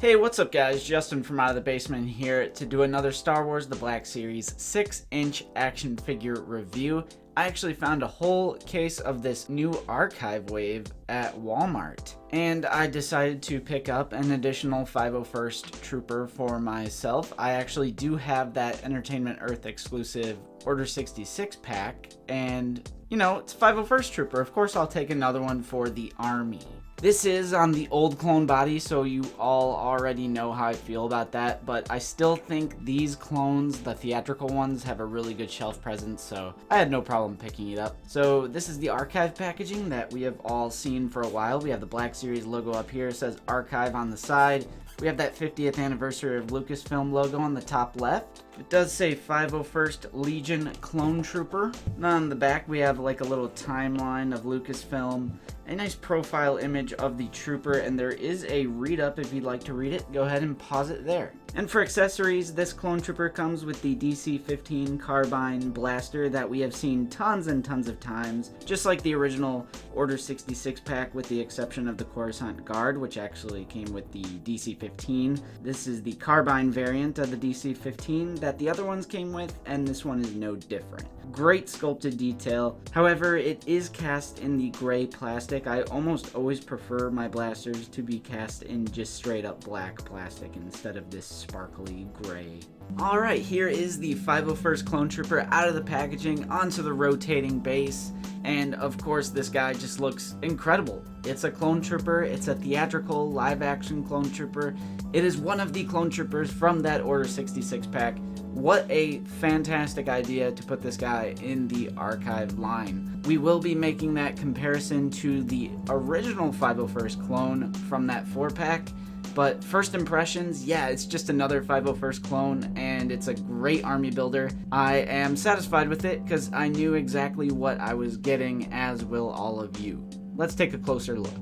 Hey, what's up guys? Justin from Out of the Basement here to do another Star Wars The Black Series 6-inch action figure review. I actually found a whole case of this new archive wave at Walmart, and I decided to pick up an additional 501st Trooper for myself. I actually do have that Entertainment Earth exclusive Order 66 pack, and you know, it's 501st Trooper. Of course I'll take another one for the Army. This is on the old clone body, so you all already know how I feel about that, but I still think these clones, the theatrical ones, have a really good shelf presence, so I had no problem picking it up. So this is the archive packaging that we have all seen for a while. We have the Black Series logo up here. It says archive on the side. We have that 50th anniversary of Lucasfilm logo on the top left. It does say 501st Legion Clone Trooper. And on the back we have like a little timeline of Lucasfilm, a nice profile image of the trooper, and there is a read up if you'd like to read it. Go ahead and pause it there. And for accessories, this clone trooper comes with the DC-15 carbine blaster that we have seen tons and tons of times, just like the original Order 66 pack with the exception of the Coruscant Guard, which actually came with the DC-15. This is the carbine variant of the DC-15 that the other ones came with, and this one is no different. Great sculpted detail. However, it is cast in the gray plastic. I almost always prefer my blasters to be cast in just straight up black plastic instead of this sparkly gray. Alright, here is the 501st Clone Trooper out of the packaging onto the rotating base, and of course this guy just looks incredible. It's a clone trooper, it's a theatrical live action clone trooper. It is one of the clone troopers from that Order 66 pack. What a fantastic idea to put this guy in the archive line. We will be making that comparison to the original 501st clone from that 4-pack, but first impressions, yeah, it's just another 501st clone, and it's a great army builder. I am satisfied with it because I knew exactly what I was getting, as will all of you. Let's take a closer look.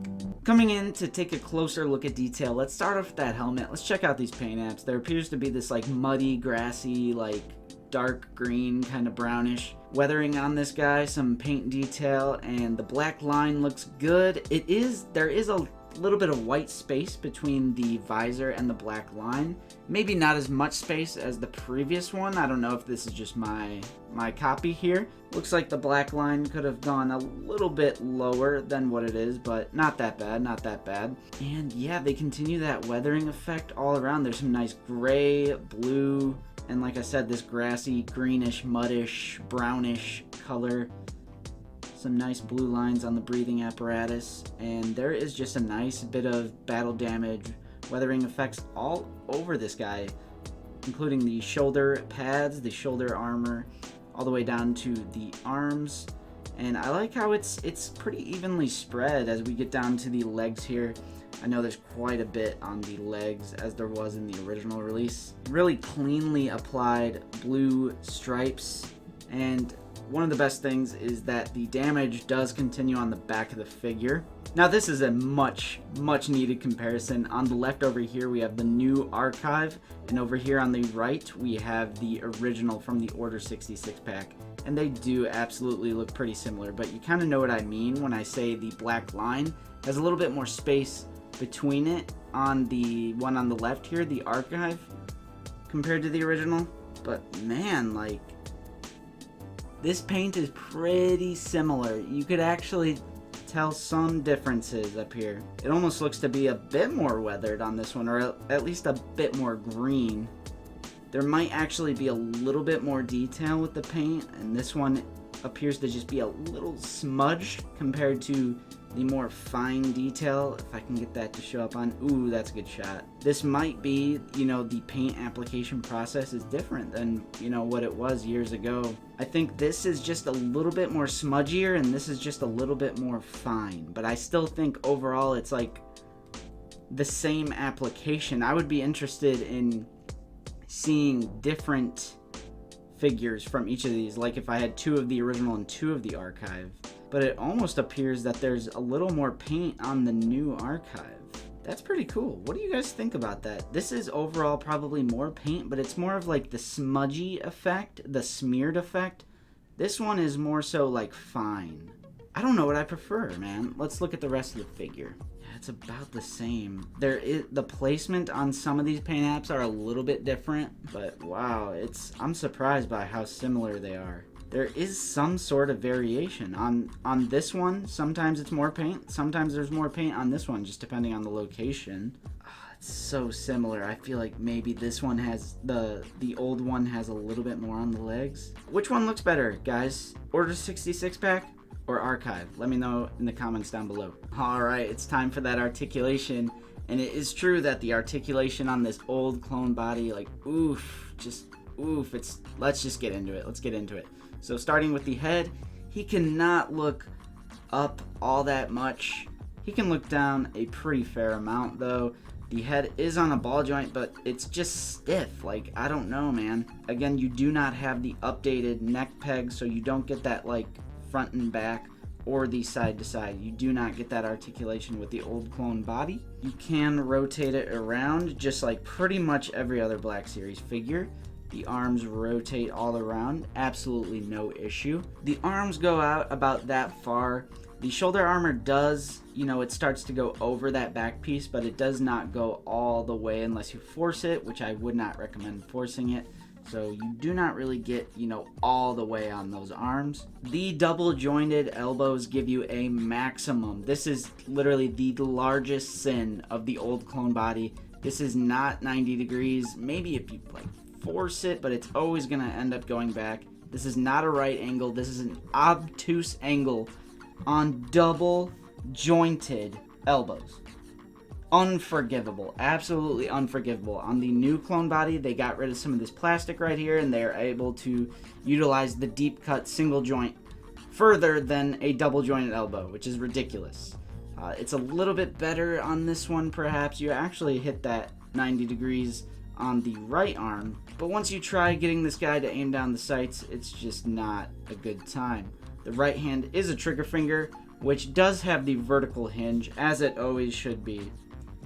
Coming in to take a closer look at detail, let's start off with that helmet. Let's check out these paint apps. There appears to be this like muddy, grassy, like dark green, kind of brownish weathering on this guy, some paint detail, and the black line looks good. There is a little bit of white space between the visor and the black line. Maybe not as much space as the previous one. I don't know if this is just my copy here. Looks like the black line could have gone a little bit lower than what it is, but not that bad, not that bad. And yeah, they continue that weathering effect all around. There's some nice gray, blue, and like I said, this grassy, greenish, muddish, brownish color. Some nice blue lines on the breathing apparatus, and there is just a nice bit of battle damage weathering effects all over this guy, including the shoulder pads, the shoulder armor, all the way down to the arms. And I like how it's pretty evenly spread as we get down to the legs here. I know there's quite a bit on the legs as there was in the original release. Really cleanly applied blue stripes, and one of the best things is that the damage does continue on the back of the figure. Now this is a much needed comparison. On the left over here we have the new archive, and over here on the right we have the original from the Order 66 pack. And they do absolutely look pretty similar, but you kind of know what I mean when I say the black line has a little bit more space between it on the one on the left here, the archive, compared to the original. But man, like, this paint is pretty similar. You could actually tell some differences up here. It almost looks to be a bit more weathered on this one, or at least a bit more green. There might actually be a little bit more detail with the paint, and this one appears to just be a little smudged compared to the more fine detail. If I can get that to show up on, ooh, that's a good shot. This might be, you know, the paint application process is different than, you know, what it was years ago. I think this is just a little bit more smudgier, and this is just a little bit more fine, but I still think overall it's like the same application. I would be interested in seeing different figures from each of these, like if I had 2 of the original and 2 of the archive. But it almost appears that there's a little more paint on the new archive. That's pretty cool. What do you guys think about that? This is overall probably more paint, but it's more of like the smudgy effect, the smeared effect. This one is more so like fine. I don't know what I prefer, man. Let's look at the rest of the figure. Yeah, it's about the same. The placement on some of these paint apps are a little bit different, but wow, I'm surprised by how similar they are. There is some sort of variation on this one. Sometimes it's more paint, sometimes there's more paint on this one, just depending on the location. It's so similar. I feel like maybe this one has the old one has a little bit more on the legs. Which one looks better, guys? Order 66 pack or archive? Let me know in the comments down below. All right, it's time for that articulation, and it is true that the articulation on this old clone body, like oof, just oof. Let's just get into it. Let's get into it. So starting with the head, he cannot look up all that much. He can look down a pretty fair amount though. The head is on a ball joint, but it's just stiff. Like, I don't know, man. Again, you do not have the updated neck peg, so you don't get that like front and back or the side to side. You do not get that articulation with the old clone body. You can rotate it around just like pretty much every other Black Series figure. The arms rotate all around, absolutely no issue. The arms go out about that far. The shoulder armor does, it starts to go over that back piece, but it does not go all the way unless you force it, which I would not recommend forcing it. So you do not really get, all the way on those arms. The double jointed elbows give you a maximum. This is literally the largest sin of the old clone body. This is not 90 degrees. Maybe if you force it, but it's always gonna end up going back. This is not a right angle. This is an obtuse angle on double jointed elbows. Unforgivable, absolutely unforgivable. On the new clone body, they got rid of some of this plastic right here, and they're able to utilize the deep cut single joint further than a double jointed elbow, which is ridiculous. It's a little bit better on this one, perhaps. You actually hit that 90 degrees on the right arm, but once you try getting this guy to aim down the sights, it's just not a good time. The right hand is a trigger finger, which does have the vertical hinge, as it always should be.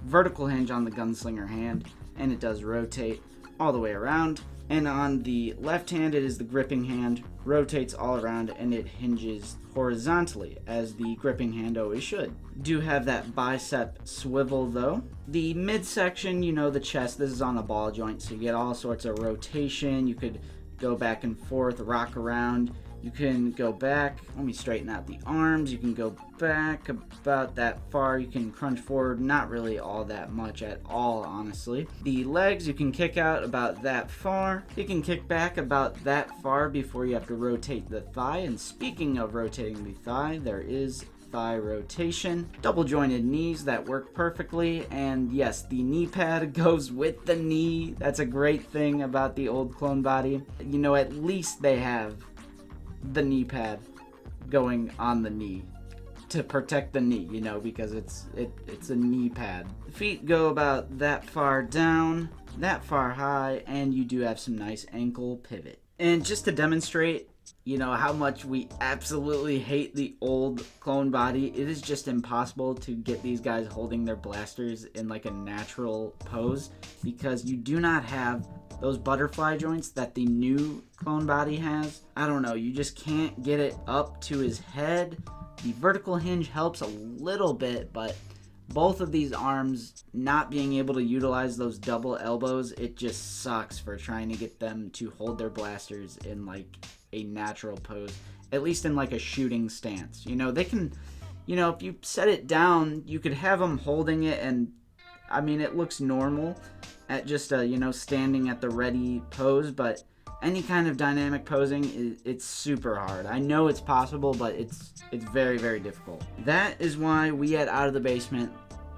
Vertical hinge on the gunslinger hand, and it does rotate all the way around. And on the left hand, it is the gripping hand, rotates all around, and it hinges horizontally, as the gripping hand always should. Do have that bicep swivel though. The midsection, the chest, this is on a ball joint, so you get all sorts of rotation. You could go back and forth, rock around. You can go back, let me straighten out the arms, you can go back about that far, you can crunch forward, not really all that much at all, honestly. The legs, you can kick out about that far, you can kick back about that far before you have to rotate the thigh, and speaking of rotating the thigh, there is thigh rotation. Double jointed knees that work perfectly, and yes, the knee pad goes with the knee. That's a great thing about the old clone body. At least they have the knee pad going on the knee to protect the knee, because it's a knee pad. The feet go about that far down, that far high, and you do have some nice ankle pivot. And just to demonstrate, how much we absolutely hate the old clone body, it is just impossible to get these guys holding their blasters in like a natural pose, because you do not have those butterfly joints that the new clone body has. I don't know, you just can't get it up to his head. The vertical hinge helps a little bit, but both of these arms not being able to utilize those double elbows, it just sucks for trying to get them to hold their blasters in like a natural pose, at least in like a shooting stance. They can, if you set it down, you could have them holding it, and I mean, it looks normal at just a, standing at the ready pose, but any kind of dynamic posing, it's super hard. I know it's possible, but it's very, very difficult. That is why we at Out of the Basement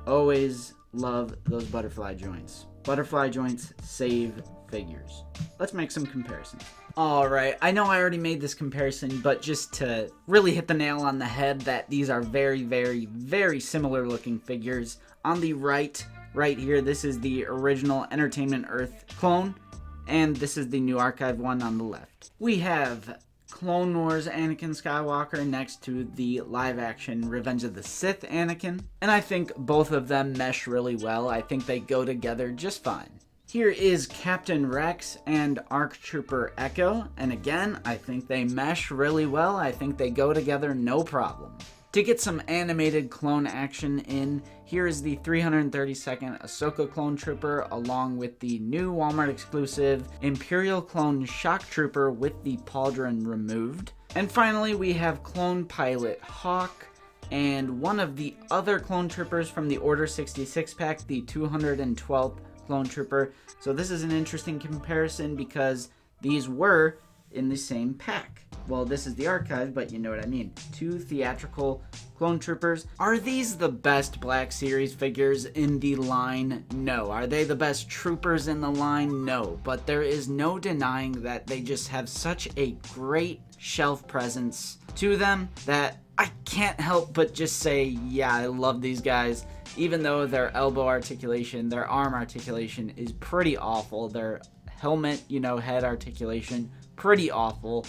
always love those butterfly joints. Butterfly joints save figures. Let's make some comparisons. Alright, I know I already made this comparison, but just to really hit the nail on the head that these are very, very, very similar looking figures. On the right here, this is the original Entertainment Earth clone, and this is the new archive one on the left. We have Clone Wars Anakin Skywalker next to the live action Revenge of the Sith Anakin, and I think both of them mesh really well. I think they go together just fine. Here is Captain Rex and ARC Trooper Echo, and again, I think they mesh really well. I think they go together no problem. To get some animated clone action in, here is the 332nd Ahsoka Clone Trooper along with the new Walmart exclusive Imperial Clone Shock Trooper with the pauldron removed. And finally, we have Clone Pilot Hawk and one of the other clone troopers from the Order 66 pack, the 212th Clone Trooper. So this is an interesting comparison because these were in the same pack. Well, this is the archive, but you know what I mean. Two theatrical clone troopers. Are these the best Black Series figures in the line? No. Are they the best troopers in the line? No. But there is no denying that they just have such a great shelf presence to them that I can't help but just say, yeah, I love these guys. Even though their elbow articulation, their arm articulation is pretty awful. Their helmet, head articulation, pretty awful.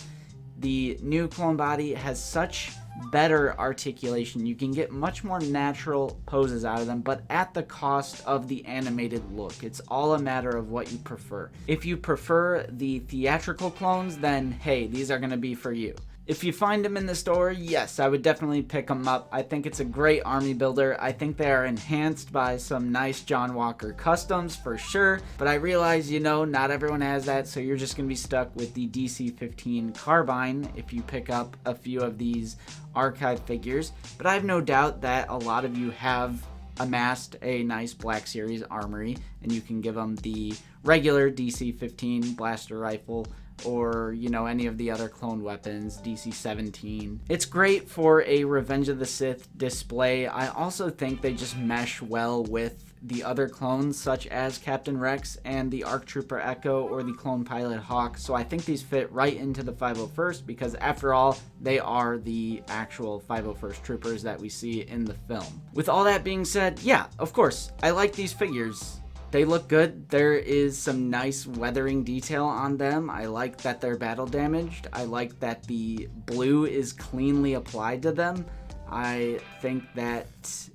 The new clone body has such better articulation. You can get much more natural poses out of them, but at the cost of the animated look. It's all a matter of what you prefer. If you prefer the theatrical clones, then hey, these are going to be for you. If you find them in the store, yes, I would definitely pick them up. I think it's a great army builder. I think they are enhanced by some nice John Walker customs for sure. But I realize, not everyone has that, so you're just going to be stuck with the DC-15 carbine if you pick up a few of these archive figures. But I have no doubt that a lot of you have amassed a nice Black Series armory, and you can give them the regular DC-15 blaster rifle, or any of the other clone weapons, DC-17. It's great for a Revenge of the Sith display. I also think they just mesh well with the other clones, such as Captain Rex and the ARC Trooper Echo or the Clone Pilot Hawk. So I think these fit right into the 501st because after all, they are the actual 501st troopers that we see in the film. With all that being said, yeah, of course, I like these figures. They look good. There is some nice weathering detail on them. I like that they're battle damaged. I like that the blue is cleanly applied to them. I think that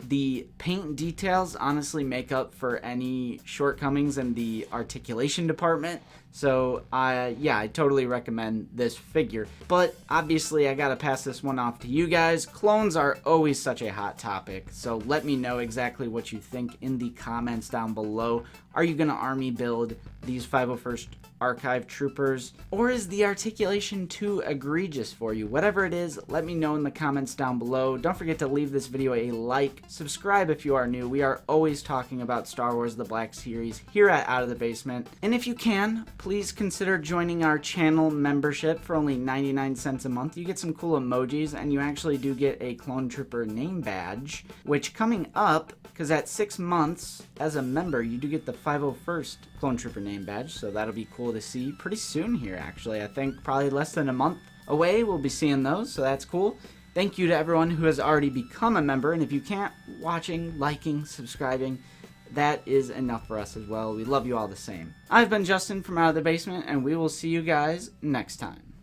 the paint details honestly make up for any shortcomings in the articulation department. So, I totally recommend this figure. But obviously, I gotta pass this one off to you guys. Clones are always such a hot topic, so let me know exactly what you think in the comments down below. Are you gonna army build these 501st archive troopers, or is the articulation too egregious for you? Whatever it is, let me know in the comments down below. Don't forget to leave this video a like, subscribe if you are new. We are always talking about Star Wars The Black Series here at Out of the Basement. And if you can, please consider joining our channel membership for only 99 cents a month. You get some cool emojis, and you actually do get a Clone Trooper name badge, which coming up, because at 6 months as a member, you do get the 501st Clone Trooper name badge, so that'll be cool to see pretty soon here, actually. I think probably less than a month away we'll be seeing those, so that's cool. Thank you to everyone who has already become a member, and if you can't, watching, liking, subscribing, that is enough for us as well. We love you all the same. I've been Justin from Out of the Basement, and we will see you guys next time.